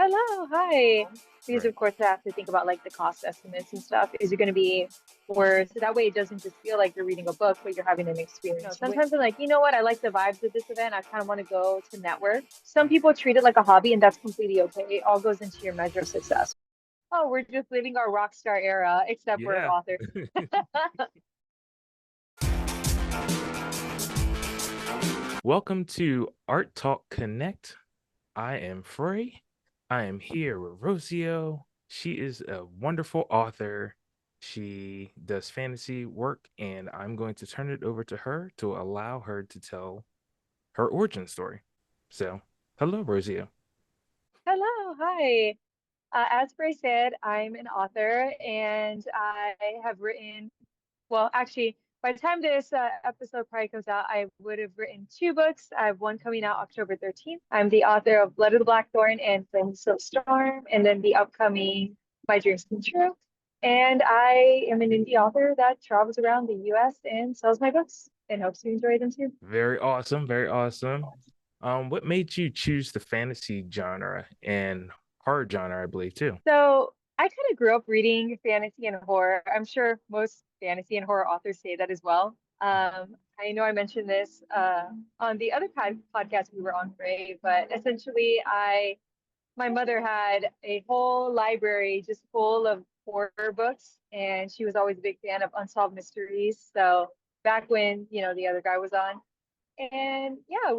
Hello, hi. Because Right. of course I have to think about like the cost estimates and stuff. Is it going to be worth so that way it doesn't just feel like you're reading a book, but you're having an experience. Sometimes I'm like, you know what? I like the vibes of this event. I kind of want to go to network. Some people treat it like a hobby, and that's completely okay. It all goes into your measure of success. Oh, we're just living our rock star era, except we're Yeah. authors. Welcome to Art Talk Connect. I am Frey. I am here with Rocio. She is a wonderful author. She does fantasy work, and I'm going to turn it over to her to allow her to tell her origin story. So, hello, Rocio. Hello, hi. As Bray said, I'm an author and I have written, well, actually, by the time this episode probably comes out, I would have written two books. I have one coming out October 13th. I'm the author of Blood of the Blackthorn and Flames of Storm, and then the upcoming My Dreams Come True. And I am an indie author that travels around the US and sells my books and hopes you enjoy them too. Very awesome. Very awesome. What made you choose the fantasy genre and horror genre, I believe, too? So I kind of grew up reading fantasy and horror. I'm sure most fantasy and horror authors say that as well. I know I mentioned this on the other podcast we were on, Ray, but essentially, my mother had a whole library just full of horror books, and she was always a big fan of unsolved mysteries. So back when the other guy was on, and yeah,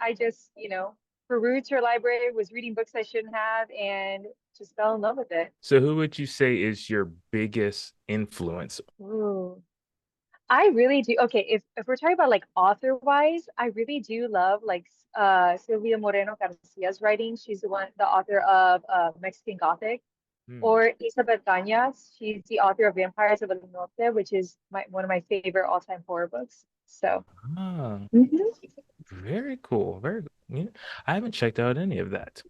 I just perused her library, was reading books I shouldn't have, and just fell in love with it. So, who would you say is your biggest influence? Ooh. I really do. Okay, if we're talking about like author wise, I really do love like Silvia Moreno Garcia's writing. She's the author of Mexican Gothic, Hmm. or Isabel Cañas. She's the author of Vampires of El Norte, which is one of my favorite all-time horror books. So, Ah, mhm. very cool. Yeah, I haven't checked out any of that.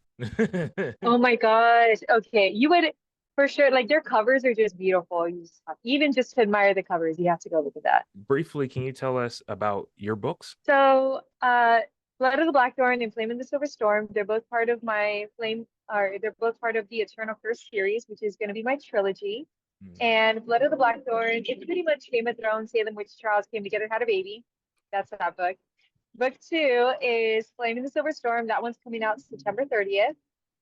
Oh my gosh. Okay. You would for sure like their covers are just beautiful. Even just to admire the covers, you have to go look at that. Briefly, can you tell us about your books? So, Blood of the Blackthorn and Flame in the Silver Storm, they're both part of my Flame, or they're both part of the Eternal Curse series, which is going to be my trilogy. Hmm. And Blood of the Blackthorn, it's pretty much Game of Thrones, Salem Witch Trials came together, had a baby. That's that book. Book two is Flame in the Silver Storm. That one's coming out September 30th.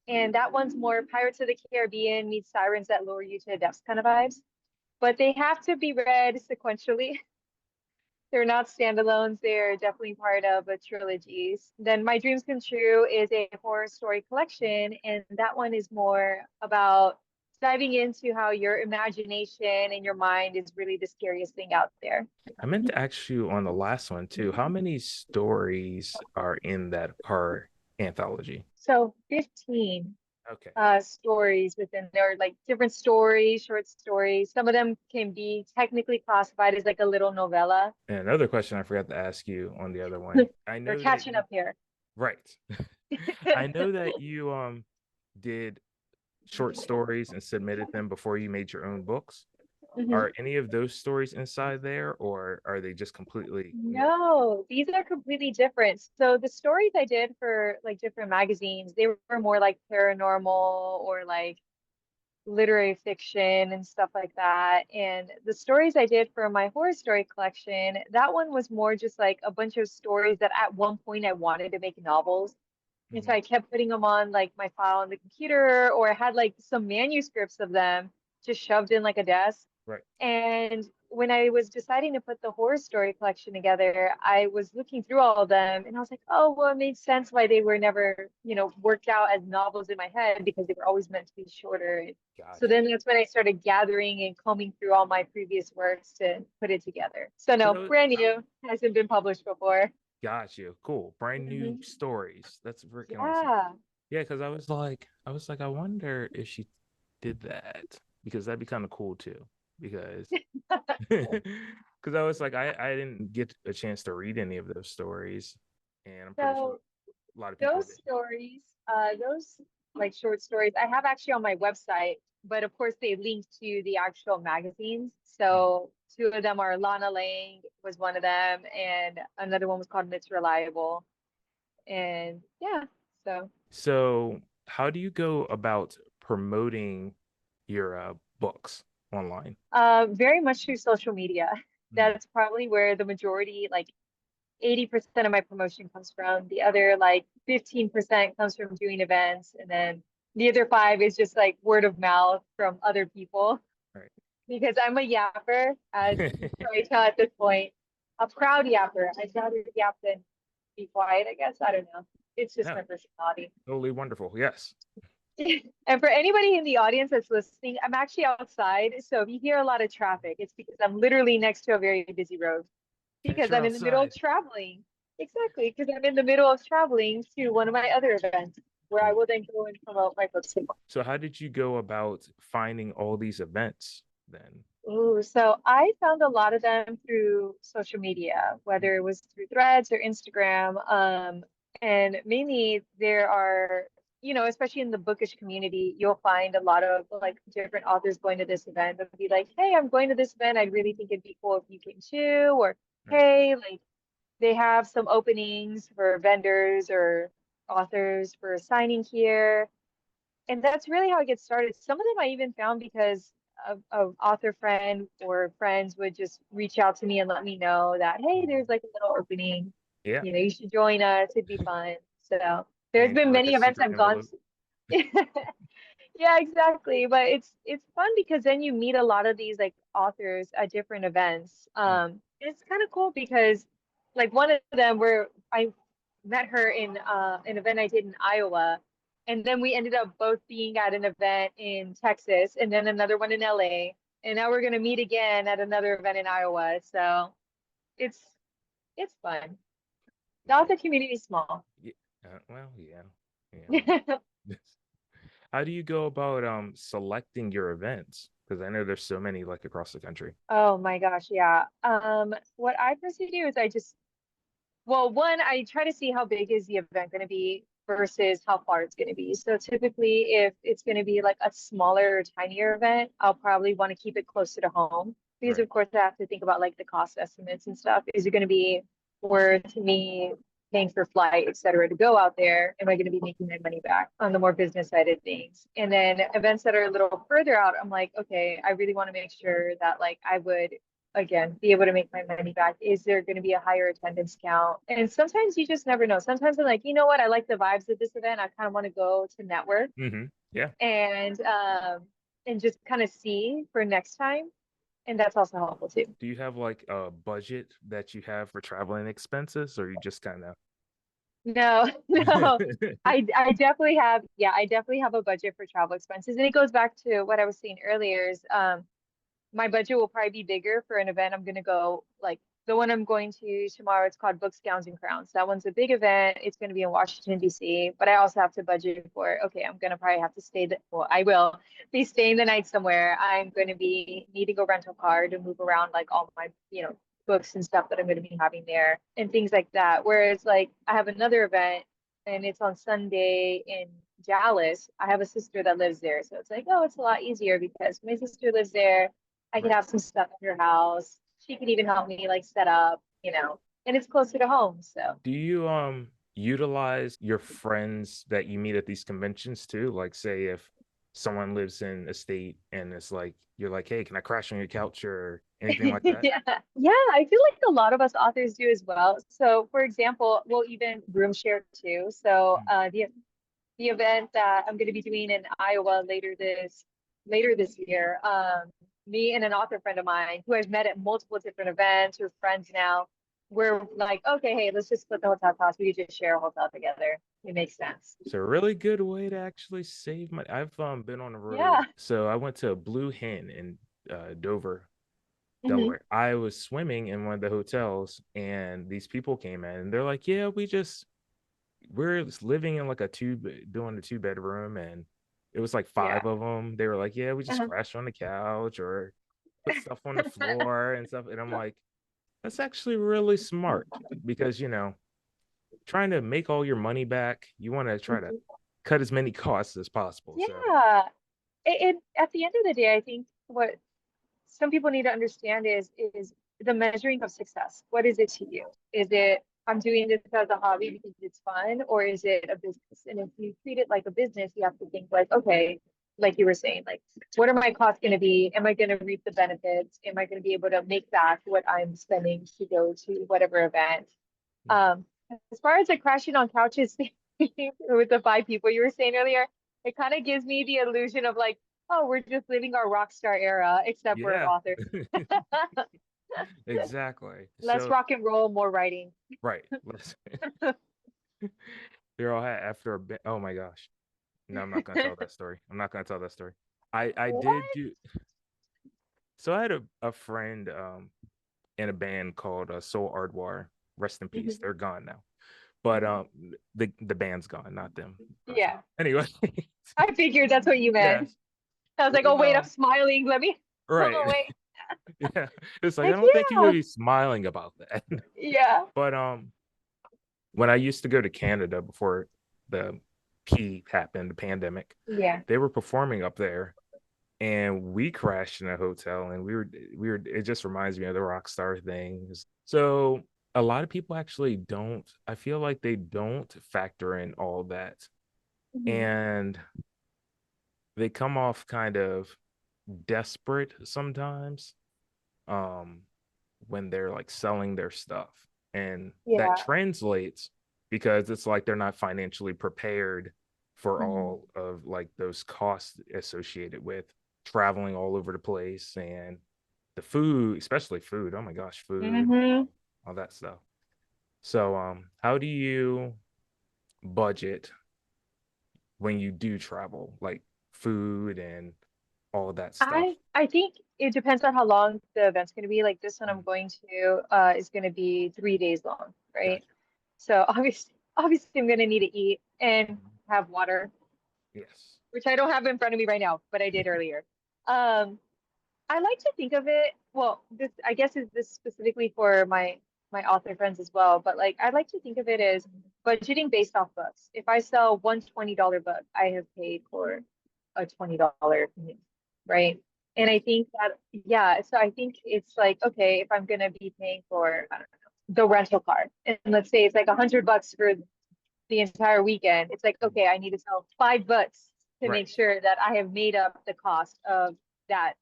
And that one's more Pirates of the Caribbean meets Sirens that lower you to the depths kind of vibes. But they have to be read sequentially. They're not standalones. They're definitely part of a trilogy. Then My Dreams Come True is a horror story collection, and that one is more about diving into how your imagination and your mind is really the scariest thing out there. I meant to ask you on the last one too. How many stories are in that horror anthology? So 15 Okay. stories within there, like different stories, short stories. Some of them can be technically classified as like a little novella. And another question I forgot to ask you on the other one. I We're know that catching you, up here. right. I know that you did short stories and submitted them before you made your own books. Mhm. Are any of those stories inside there, or are they just completely new? No, these are completely different. So the stories I did for like different magazines, they were more like paranormal or like literary fiction and stuff like that. And the stories I did for my horror story collection, that one was more just like a bunch of stories that at one point I wanted to make novels. And so Mhm. I kept putting them on like my file on the computer, or I had like some manuscripts of them just shoved in like a desk. Right. And when I was deciding to put the horror story collection together, I was looking through all of them and I was like, oh, well, it made sense why they were never, worked out as novels in my head because they were always meant to be shorter. So Got you. then that's when I started gathering and combing through all my previous works to put it together. So no, So brand new, hasn't been published before. got you. Cool. Brand new Mhm. stories. That's freaking awesome. Yeah. Yeah, because I wonder if she did that because that'd be kind of cool too. Because because I was like, I didn't get a chance to read any of those stories, and I'm pretty sure So a lot of people those did. stories, those like short stories, I have actually on my website, but of course they link to the actual magazines. Mhm. So two of them are Lana Lang was one of them, and another one was called Miss Reliable. And yeah, so So how do you go about promoting your books online? Very much through social media. Mm, That's probably where the majority, like 80% of my promotion comes from. The other like 15% comes from doing events. And then the other five is just like word of mouth from other people right. because I'm a yapper, as you can probably tell at this point. A proud yapper. I'd rather yap than be quiet, I guess. I don't know. It's just Yeah, my personality. totally wonderful. Yes. And for anybody in the audience that's listening, I'm actually outside. So if you hear a lot of traffic, it's because I'm literally next to a very busy road Since because you're I'm in the middle outside. of traveling. Exactly, because I'm in the middle of traveling to one of my other events where I Mm. will then go and promote my books. So how did you go about finding all these events then? Ooh, so I found a lot of them through social media, whether it Mm, was through Threads or Instagram. And mainly there are, especially in the bookish community, you'll find a lot of like different authors going to this event. They'll be like, hey, I'm going to this event. I really think it'd be cool if you came too. Or, right. hey, like they have some openings for vendors or authors for signing here. And that's really how it gets started. Some of them I even found because of author friend or friends would just reach out to me and let me know that, hey, Mm. there's like a little opening. Yeah. You should join us. It'd be fun. So there's Sending been like a many events secret I've gone envelope. to. Yeah, exactly. But it's fun because then you meet a lot of these like authors at different events. Mm, It's kind of cool because like one of them where I met her in an event I did in Iowa, and then we ended up both being at an event in Texas and then another one in LA. And now we're gonna meet again at another event in Iowa. So it's it's fun. The nice. author community is small. Yeah. Well, yeah. Yeah. How do you go about selecting your events? Because I know there's so many like across the country. Oh my gosh, yeah. What I personally do is I just well, one, I try to see how big is the event going to be versus how far it's going to be. So typically, if it's going to be like a smaller or tinier event, I'll probably want to keep it closer to home because, Right. of course, I have to think about like the cost estimates and stuff. Is it going to be worth me paying for flight, et cetera, to go out there? Am I going to be making my money back on the more business side of things? And then events that are a little further out, I'm like, okay, I really want to make sure that like I would again be able to make my money back. Is there going to be a higher attendance count? And sometimes you just never know. Sometimes I'm like, you know what, I like the vibes of this event. I kind of want to go to network Mm-hmm. Yeah. and just kind of see for next time, and that's also helpful too. Do you have like a budget that you have for traveling expenses, or you just kind of? No, no. I definitely have, yeah, I definitely have a budget for travel expenses, and it goes back to what I was saying earlier is my budget will probably be bigger for an event. I'm going to go like the one I'm going to tomorrow. It's called Books, Gowns, and Crowns. That one's a big event. It's going to be in Washington, D.C. But I also have to budget for, okay, I'm going to probably have to stay, well, I will be staying the night somewhere. I'm going to be needing a rental car to move around like all my, books and stuff that I'm going to be having there and things like that. Whereas like I have another event and it's on Sunday in Dallas. I have a sister that lives there. So it's like, oh, it's a lot easier because my sister lives there. I could Right. have some stuff in her house. She could even help me like set up, and it's closer to home. So Do you utilize your friends that you meet at these conventions too? Like say if someone lives in a state and it's like you're like, hey, can I crash on your couch or anything like that? yeah. Yeah, I feel like a lot of us authors do as well. So for example, we'll even room share too. So Mm, the event that I'm going to be doing in Iowa later this year, me and an author friend of mine who I've met at multiple different events, we're friends now. We're like, okay, hey, let's just split the hotel cost. We could just share a hotel together. It makes sense. it's a really good way to actually save money. I've been on the road, Yeah. so I went to Blue Hen in Dover, Hmm. Delaware. I was swimming in one of the hotels, and these people came in, and they're like, "Yeah, we're living in like doing a two-bedroom, and it was like Yeah. five of them. They were like, yeah, we just Uh-huh. crash on the couch or put stuff on the floor and stuff." And I'm like, that's actually really smart because trying to make all your money back, you want to try to cut as many costs as possible. So, Yeah. At the end of the day, I think what some people need to understand is the measuring of success. What is it to you? Is it I'm doing this as a hobby because it's fun, or is it a business? And if you treat it like a business, you have to think like, okay, like you were saying, like, what are my costs going to be? Am I going to reap the benefits? Am I going to be able to make back what I'm spending to go to whatever event? Yeah. Um, as far as like crashing on couches with the 5 people you were saying earlier, it kind of gives me the illusion of like, oh, we're just living our rock star era, except we're Yeah, authors. exactly. Less So, rock and roll, more writing. right. Let's they're all after a bit. Oh my gosh. No, I'm not gonna tell that story. I'm not gonna tell that story. I did What? do so I had a friend in a band called Soul Ardwar. Rest in peace. Mhm. They're gone now. But the band's gone, not them. Yeah, Anyway, I figured that's what you meant. yes. I was like, oh, But wait, I'm smiling. Let me, right. oh, wait. Yeah. It's like I Like, don't think you would yeah, be smiling about that. yeah, But when I used to go to Canada before the P happened, the pandemic, yeah. they were performing up there and we crashed in a hotel and we were it just reminds me of the rock star things. So a lot of people actually don't, I feel like they don't factor in all that. Mhm. And they come off kind of desperate sometimes um when they're like selling their stuff, and that Yeah. translates because it's like they're not financially prepared for Mhm. all of like those costs associated with traveling all over the place, and the food, especially food, oh my gosh, food, Mhm. all that stuff. So how do you budget when you do travel, like food and all of that stuff? I think it depends on how long the event's going to be. Like this one I'm going to is going to be 3 days long, right? Gotcha. So obviously I'm going to need to eat and Mhm. have water, Yes. which I don't have in front of me right now, but I did earlier. Um, I like to think of it, well, this I guess is this specifically for my author friends as well, but like I like to think of it as budgeting based off books. If I sell one $20 book, I have paid for a $20 meal, right? And Yes. I think that yeah, so I think it's like, okay, if I'm gonna be paying for, I don't know, the rental car, and let's say it's like $100 for the entire weekend, it's like, Mhm. okay, I need to sell 5 books to Right. make sure that I have made up the cost of that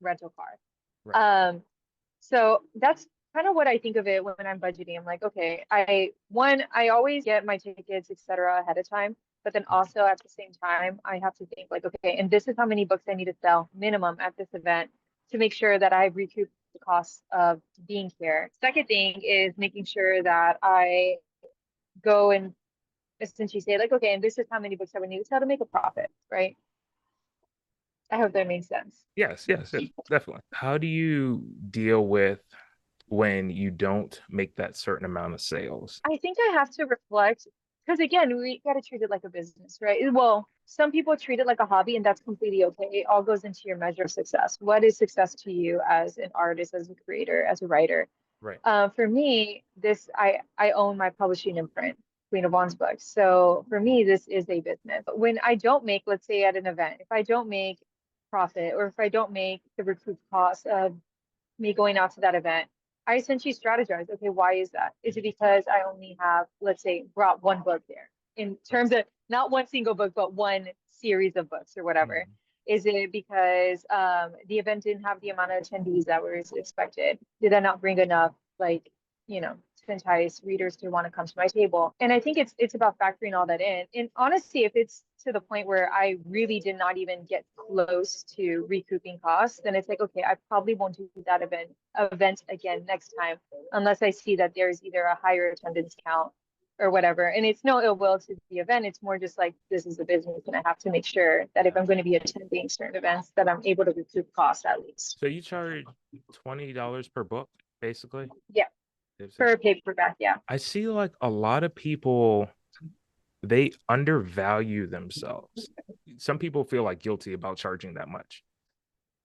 rental car. Right. So that's kind of what I think of it when I'm budgeting. I'm like, okay, I always get my tickets, etc., ahead of time, but then Mhm. also at the same time, I have to think like, okay, and this is how many books I need to sell minimum at this event to make sure that I've recouped the costs of being here. Second thing is making sure that I go and essentially say like, okay, and this is how many books I would need to sell to make a profit, right? I hope that makes sense. Yes, yes, yes, definitely. How do you deal with when you don't make that certain amount of sales? I think I have to reflect because again, we got to treat it like a business, right? Well, some people treat it like a hobby, and that's completely okay. It all goes into your measure of success. What is success to you as an artist, as a creator, as a writer? Right. For me, this I own my publishing imprint, Queen of Wands books. So for me, this is a business. But when I don't make, let's say at an event, if I don't make profit or if I don't make the recruit cost of me going out to that event, I essentially strategize. Okay, why is that? Is it because I only have, let's say, brought one book there in Right. terms of not one single book, but one series of books or whatever? Mhm. Is it because the event didn't have the amount of attendees that was expected? Did I not bring enough, like, you know, to entice readers to want to come to my table? And I think it's about factoring all that in. And honestly, if it's to the point where I really did not even get close to recouping costs, then it's like, okay, I probably won't do that event again next time unless I see that there's either a higher attendance count or whatever. And it's no ill will to the event. It's more just like this is a business and I have to make sure that if Yeah. I'm going to be attending certain events that I'm able to recoup costs at least. So you charge $20 per book, basically? Yeah. Is it? Per paperback, yeah. I see like a lot of people, they undervalue themselves. Some people feel like guilty about charging that much.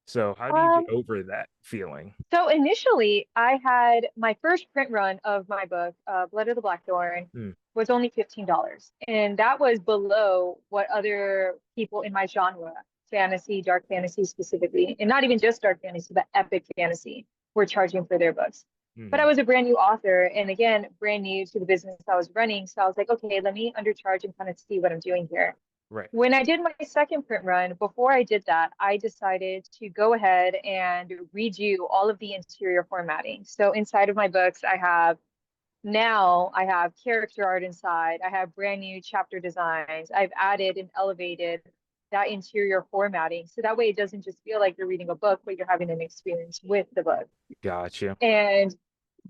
So how do you Um, get over that feeling? So initially, I had my first print run of my book, Blood of the Blackthorn, Hmm. was only $15. And that was below what other people in my genre, fantasy, dark fantasy specifically, and not even just dark fantasy, but epic fantasy, were charging for their books. But I was a brand new author, and again, brand new to the business I was running. So I was like, okay, let me undercharge and kind of see what I'm doing here. Right. When I did my second print run, before I did that, I decided to go ahead and redo all of the interior formatting. So inside of my books, I have character art inside. I have brand new chapter designs. I've added and elevated that interior formatting. So that way it doesn't just feel like you're reading a book, but you're having an experience with the book. Gotcha. And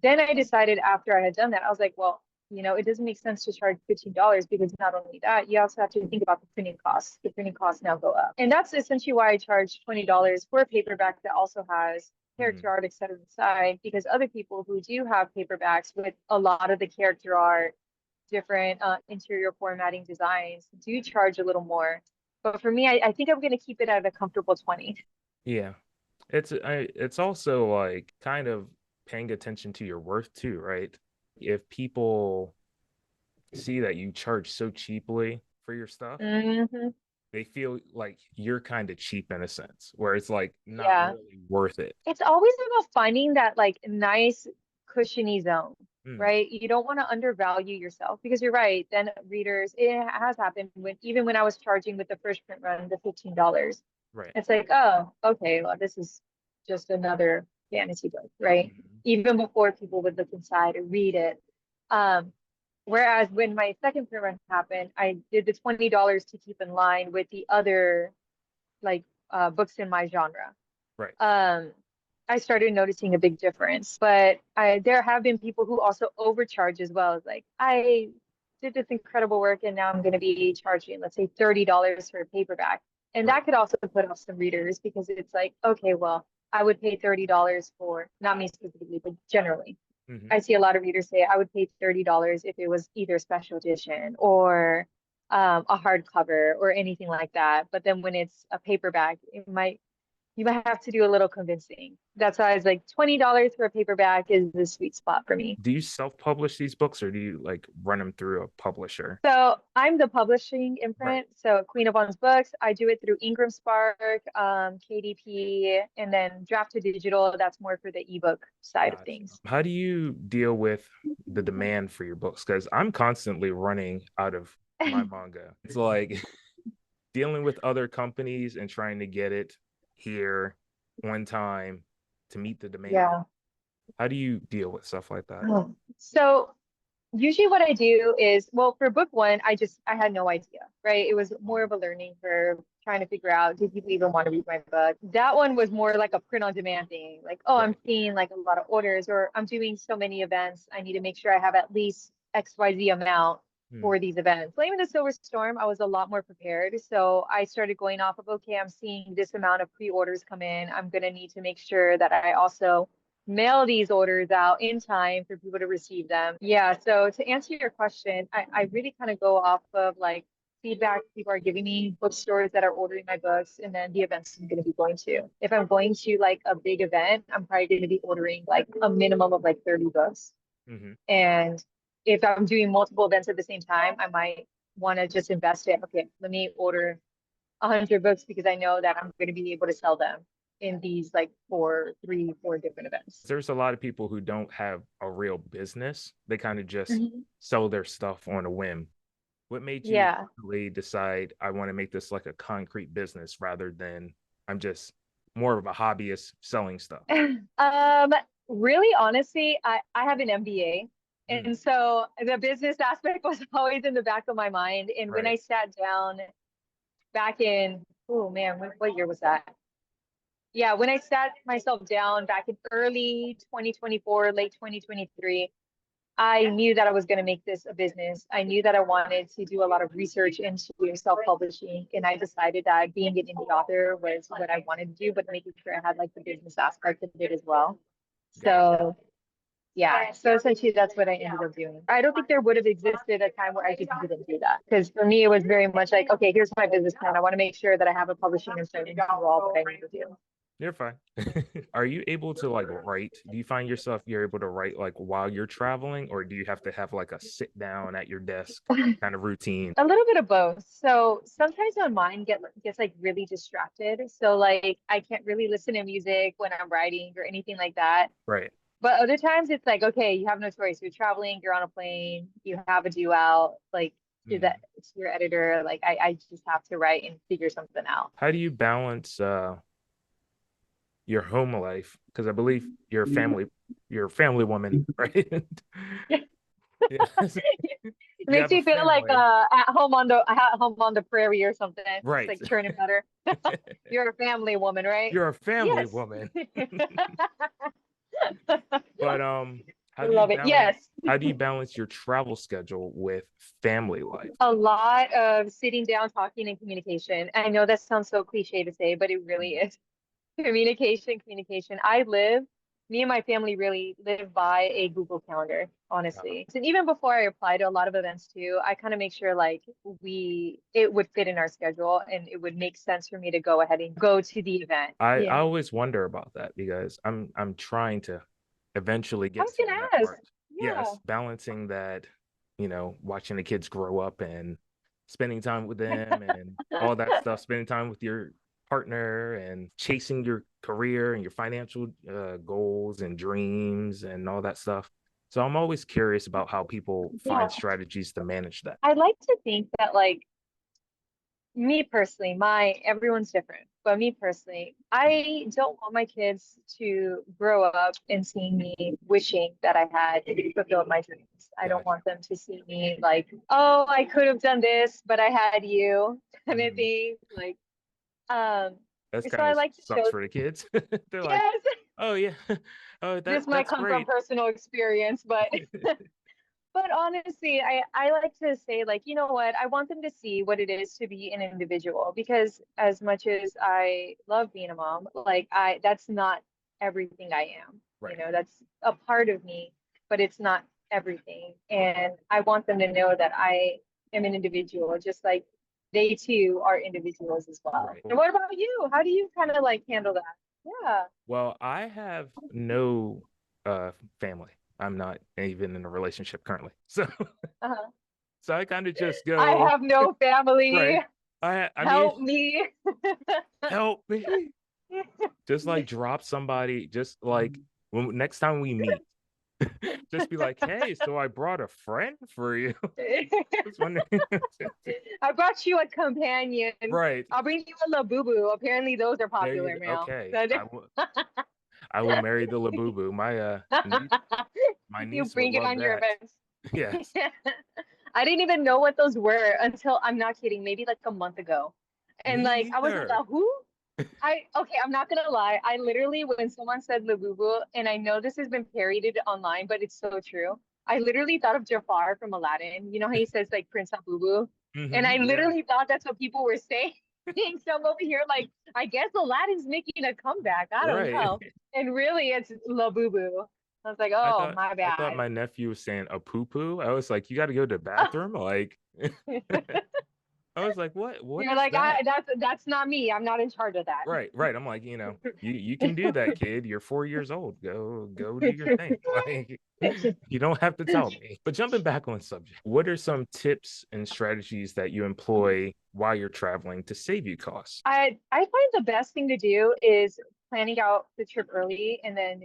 then I decided after I had done that, I was like, well, it doesn't make sense to charge $15 because not only that, you also have to think about the printing costs. The printing costs now go up. And that's essentially why I charge $20 for a paperback that also has character art, et cetera, inside, because other people who do have paperbacks with a lot of the character art, different interior formatting designs do charge a little more. But for me, I think I'm going to keep it at a comfortable 20. Yeah. It's also like kind of paying attention to your worth too, right? If people see that you charge so cheaply for your stuff, Mm-hmm. they feel like you're kind of cheap in a sense, where it's like not Yeah. really worth it. It's always about finding that like nice cushiony zone, Mm, right? You don't want to undervalue yourself because you're right. Then readers, it has happened even when I was charging with the first print run, the $15. right. It's like, oh, okay, well, this is just another fantasy book, right? Mhm. Even before people would look inside and read it. Um, Whereas when my second print run happened, I did the $20 to keep in line with the other like books in my genre. Right. I started noticing a big difference. But there have been people who also overcharge as well. It's like, I did this incredible work and now I'm going to be charging, let's say, $30 for a paperback. And Right. that could also put off some readers because it's like, okay, well, I would pay $30 for, not me specifically, but generally. Hmm. I see a lot of readers say I would pay $30 if it was either special edition or a hardcover or anything like that. But then when it's a paperback, you might have to do a little convincing. That's why I was like $20 for a paperback is the sweet spot for me. Do you self-publish these books or do you like run them through a publisher? So I'm the publishing Right. imprint. So Queen of Wands Books, I do it through Ingram Spark, KDP, and then Draft to Digital. That's more for the ebook side of Gotcha. things. How do you deal with the demand for your books? Because I'm constantly running out of my manga. It's like dealing with other companies and trying to get it here on time to meet the demand. Yeah. How do you deal with stuff like that? Oh. So usually what I do is, well, for book one, I had no idea, right? It was more of a learning curve, trying to figure out, do people even want to read my book? That one was more like a print on demand thing. Like, oh, I'm Right. seeing like a lot of orders, or I'm doing so many events. I need to make sure I have at least XYZ amount Hmm. for these events. Flaming the Silver Storm, I was a lot more prepared. So I started going off of, okay, I'm seeing this amount of pre-orders come in. I'm going to need to make sure that I also mail these orders out in time for people to receive them. Yeah, so to answer your question, I really kind of go off of like feedback people are giving me, bookstores that are ordering my books, and then the events I'm going to be going to. If I'm going to like a big event, I'm probably going to be ordering like a minimum of like 30 books. Hmm. And if I'm doing multiple events at the same time, I might want to just invest it. Okay, let me order 100 books because I know that I'm going to be able to sell them in these like four different events. There's a lot of people who don't have a real business. They kind of just Mhm. sell their stuff on a whim. What made you Yeah. finally decide I want to make this like a concrete business rather than I'm just more of a hobbyist selling stuff? Um, Really honestly, I have an MBA. Mm, And so the business aspect was always in the back of my mind. And when right. I sat down back in, oh man, what year was that? Yeah, when I sat myself down back in early 2024, late 2023, I knew that I was going to make this a business. I knew that I wanted to do a lot of research into self-publishing, and I decided that being an indie author was what I wanted to do, but making sure I had like the business aspect of it as well. Gotcha. So yeah, so essentially that's what I ended up doing. I don't think there would have existed a time where I just didn't do that. Because for me, it was very much like, okay, here's my business plan. I want to make sure that I have a publishing and starting to do all what I need to do. You're fine. Are you able to like write? Do you find yourself you're able to write like while you're traveling, or do you have to have like a sit down at your desk kind of routine? A little bit of both. So sometimes my mind gets like really distracted. So like I can't really listen to music when I'm writing or anything like that. Right. But other times it's like, okay, you have no choice. You're traveling, you're on a plane, you have a due out, like Mhm. to your editor, like I just have to write and figure something out. How do you balance your home life? Because I believe you're a family woman, right? Yes. It You makes have a me feel like family. at home on the prairie or something. Just Right. like churning butter. You're a family woman, right? You're a family Yes. woman. But Love it. Yes. how do you balance your travel schedule with family life? A lot of sitting down, talking, and communication. I know that sounds so cliche to say, but it really Mhm. is. Communication, communication. Me and my family really live by a Google Calendar, Uh, honestly. And even before I apply to a lot of events too, I kind of make sure like it would fit in our schedule and it would make sense for me to go ahead and go to the event. I Yeah. always wonder about that because I'm trying to eventually I get was to gonna that ask. part. Yeah. Yes, balancing that, watching the kids grow up and spending time with them and all that stuff, spending time with your partner and chasing your career and your financial goals and dreams and all that stuff. So I'm always curious about how people Yeah. find strategies to manage that. I like to think that like me personally, my everyone's different, but me personally, I don't want my kids to grow up and see me wishing that I had fulfilled my dreams. I don't Gotcha. want them to see me like, oh, I could have done this, but I had you kind of Mhm. thing. Like, um, That's so kind I of like to show, sucks for the kids. They're like, yes, oh yeah, oh this might that's come from great. personal experience, but but honestly, I like to say, like, you know what? I want them to see what it is to be an individual because as much as I love being a mom, like that's not everything I am. Right. That's a part of me, but it's not everything. And I want them to know that I am an individual, just like they too are individuals as well. Right. And what about you? How do you kind of like handle that? Yeah. Well, I have no family. I'm not even in a relationship currently. So Uh-huh. so I kind of just I go, have no family. right. I mean, Help me. help me. Just like drop somebody, just like when next time we meet, just be like, hey, so I brought a friend for you. Just wondering. I brought you a companion. Right. I'll bring you a labubu. Apparently, those are There you popular go. now. Okay. I will marry the Labubu. My You niece would bring it love on your that. events. Yes. I didn't even know what those were until I'm not kidding, maybe like a month ago. And Me like I was like, either. who? I'm not gonna lie. I literally, when someone said Labubu, and I know this has been parodied online, but it's so true. I literally thought of Jafar from Aladdin. You know how he says like Prince Abubu? And I Yeah. literally thought that's what people were saying. So I'm over here like, I guess Aladdin's making a comeback. I don't Right. know. And really it's Labubu. I was like, oh, my I thought bad. my nephew was saying a poo poo. I was like, you got to go to the bathroom. Like, I was like, what You're is like, that? that's not me. I'm not in charge of that. Right, right. I'm like, you can do that, kid. You're 4 years old. Go do your thing. Like, you don't have to tell me. But jumping back on subject, what are some tips and strategies that you employ while you're traveling to save you costs? I find the best thing to do is planning out the trip early and then,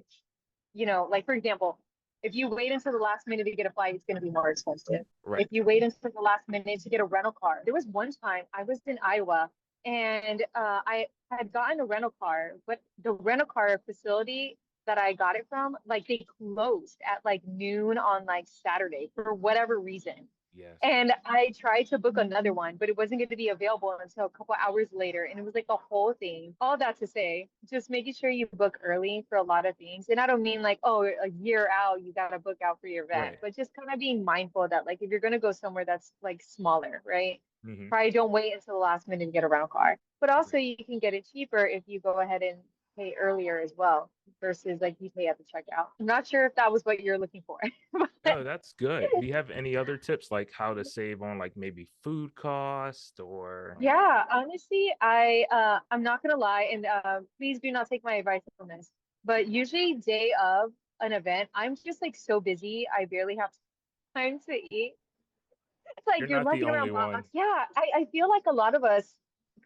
like for example, if you wait until the last minute to get a flight, it's going to be more expensive. Right. If you wait until the last minute to get a rental car, there was one time I was in Iowa and I had gotten a rental car, but the rental car facility that I got it from, like they closed at like noon on like Saturday for whatever reason. Yes. And I tried to book another one, but it wasn't going to be available until a couple hours later. And it was like a whole thing. All that to say, just making sure you book early for a lot of things. And I don't mean like, oh, a year out, you got to book out for your event, Right. but just kind of being mindful that like if you're going to go somewhere that's like smaller, right? Hmm. Probably don't wait until the last minute to get a rental car. But also, Right. you can get it cheaper if you go ahead and pay earlier as well versus like you pay at the checkout. I'm not sure if that was what you're looking for. No, that's good. Do you have any other tips like how to save on like maybe food cost or Yeah, honestly, I'm not gonna lie, and please do not take my advice on this. But usually, day of an event, I'm just like so busy, I barely have time to eat. It's like you're you're not the lugging only around one? box. Yeah, I feel like a lot of us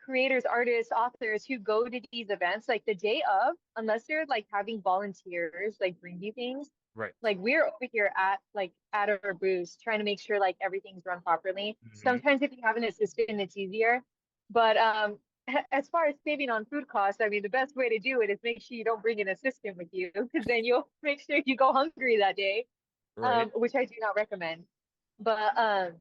creators, artists, authors who go to these events like the day of, unless they're like having volunteers like bring you things. Right. Like we're over here at our booths trying to make sure like everything's run properly. Mhm. Sometimes if you have an assistant, it's easier. But as far as saving on food costs, I mean, the best way to do it is make sure you don't bring an assistant with you because then you'll make sure you go hungry that day, Right. which I do not recommend. But um,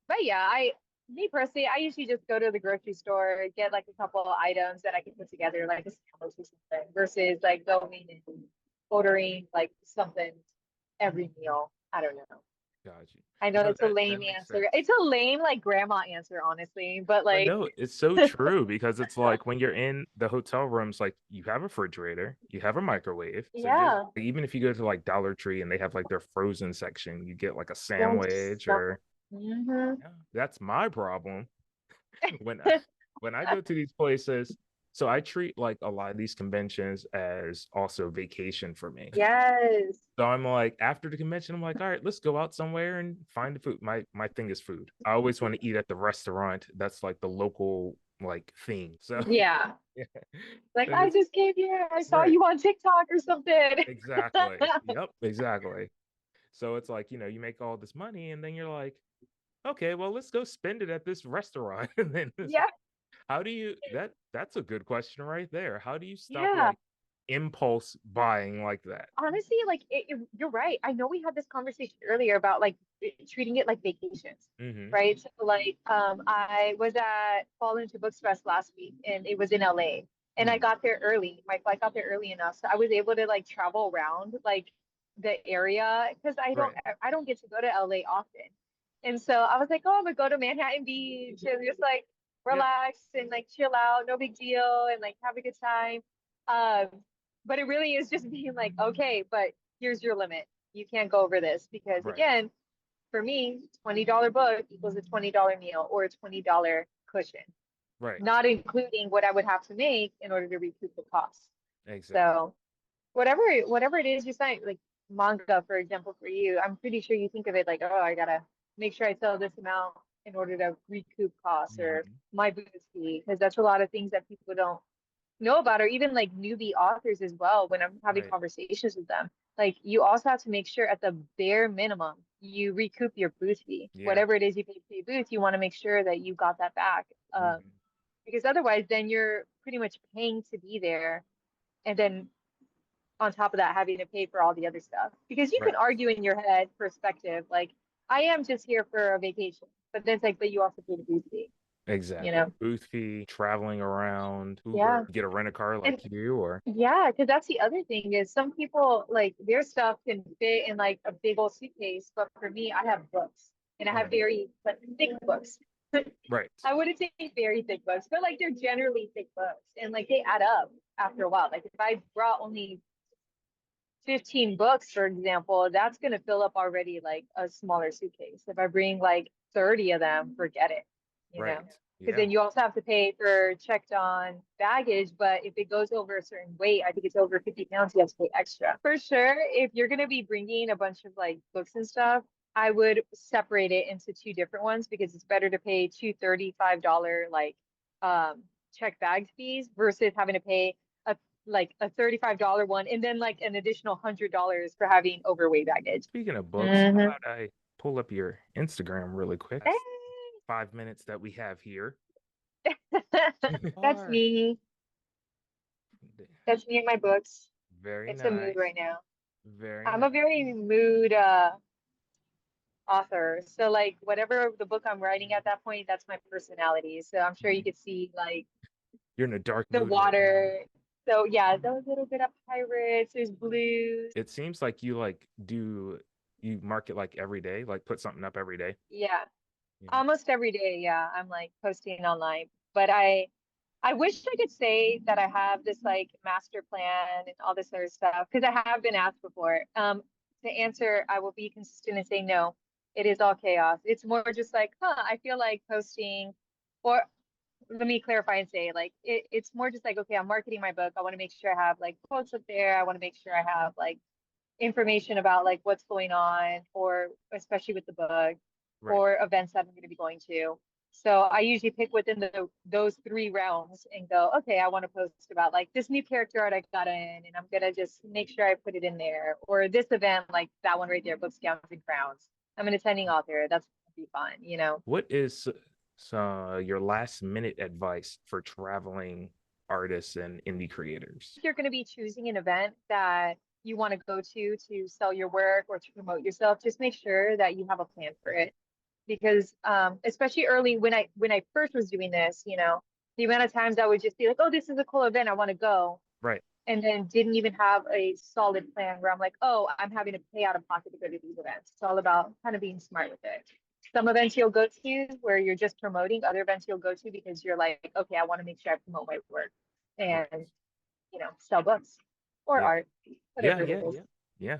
but yeah, me personally, I usually just go to the grocery store, get like a couple of items that I can put together, like a sandwich or something, versus like going and ordering like something every meal. I don't know. Got you. I know No, it's a that lame makes answer. sense. It's a lame like grandma answer, honestly. But But like, no, it's so true because it's like when you're in the hotel rooms, like you have a refrigerator, you have a microwave. So just yeah, even if you go to like Dollar Tree and they have like their frozen section, you get like a yes. sandwich or Mm-hmm. yeah, that's my problem when I, when I go to these places. So I treat like a lot of these conventions as also vacation for me. Yes. So I'm like, after the convention, I'm like, all right, let's go out somewhere and find the food. My thing is food. I always want to eat at the restaurant. That's like the local like thing. So Yeah. yeah. Like And I it's just came here. I saw right. you on TikTok or something. Exactly. Yep, exactly. So it's like, you make all this money and then you're like, okay, well, let's go spend it at this restaurant. And then it's Yeah. like, how do you that's a good question right there. How do you stop Yeah. like impulse buying like that? Honestly, like you're right. I know we had this conversation earlier about like treating it like vacations, Mm-hmm. right? So like I was at Fall Into Books Fest last week and it was in LA and I Mm. got there early. My flight got there early enough. So I was able to like travel around like the area because Right. I don't get to go to LA often. And so I was like, oh, I'm gonna go to Manhattan Beach and just like Yep. relax and like chill out, no big deal, and like have a good time. Um, but it really is just being like, okay, but here's your limit. You can't go over this because Right. again, for me, $20 book equals a $20 meal or a $20 cushion, Right. not including what I would have to make in order to recoup the cost. Exactly. So whatever it is you sign, like manga, for example, for you, I'm pretty sure you think of it like, oh, I gotta make sure I sell this amount in order to recoup costs or Mhm. my booth fee, because that's a lot of things that people don't know about, or even like newbie authors as well when I'm having Right. conversations with them. Like you also have to make sure at the bare minimum you recoup your booth fee. Yeah. Whatever it is you pay for your booth, you want to make sure that you got that back. Mhm. Because otherwise then you're pretty much paying to be there. And then on top of that, having to pay for all the other stuff. Because you Right. can argue in your head perspective, like, I am just here for a vacation. But then it's like, but you also pay the booth fee, you Exactly. know? Booth fee, traveling around, Yeah. Uber, get a rent a car And like you, or yeah, because that's the other thing is some people like their stuff can fit in like a big old suitcase, but for me, I have books and I have Mhm. very like thick books. Right. I wouldn't say very thick books, but like they're generally thick books and like they add up after a while. Like if I brought only 15 books, for example, that's gonna fill up already like a smaller suitcase. If I bring like 30 of them, forget it, you know? Right. Because Yeah. then you also have to pay for checked on baggage, but if it goes over a certain weight, I think it's over 50 pounds, you have to pay extra. For sure, if you're gonna be bringing a bunch of like books and stuff, I would separate it into two different ones because it's better to pay two $35 like check bag fees versus having to pay a like a $35 one and then like an additional $100 for having overweight baggage. Speaking of books, how Hmm. about I pull up your Instagram really quick? That's 5 minutes that we have here. That's Are me. That's me and my books. very It's a mood nice. right now. Very I'm a nice. very mood author. So like whatever the book I'm writing at that point, that's my personality. So I'm sure you Mhm. could see like You're in a dark the mood right now. water. So yeah, there's a little bit of pirates, there's blues. It seems like you market like every day, like put something up every day. Yeah. Yeah. Almost every day, yeah, I'm like posting online. But I wish I could say that I have this like master plan and all this other stuff because I have been asked before. To answer, I will be consistent and say no. It is all chaos. It's more just like, I feel like posting, or let me clarify and say like it's more just like, okay, I'm marketing my book. I want to make sure I have like quotes up there. I want to make sure I have like information about like what's going on, or especially with the book, Right. or events that I'm going to be going to. So I usually pick within those three realms and go, okay, I want to post about like this new character art I got in, and I'm gonna just make sure I put it in there. Or this event, like that one right there, Books, Gowns, and Crowns. I'm an attending author. That's gonna be fun, you know. What is your last minute advice for traveling artists and indie creators? If you're gonna be choosing an event that you want to go to sell your work or to promote yourself, just make sure that you have a plan for it. Because especially early when I first was doing this, you know, the amount of times I would just be like, oh, this is a cool event, I want to go, Right. and then didn't even have a solid plan where I'm like, oh, I'm having to pay out of pocket to go to these events. It's all about kind of being smart with it. Some events you'll go to where you're just promoting, other events you'll go to because you're like, okay, I want to make sure I promote my work Right. and, you know, sell books or Yeah. art, Yeah. whatever it Yeah. is. Yeah. Yeah.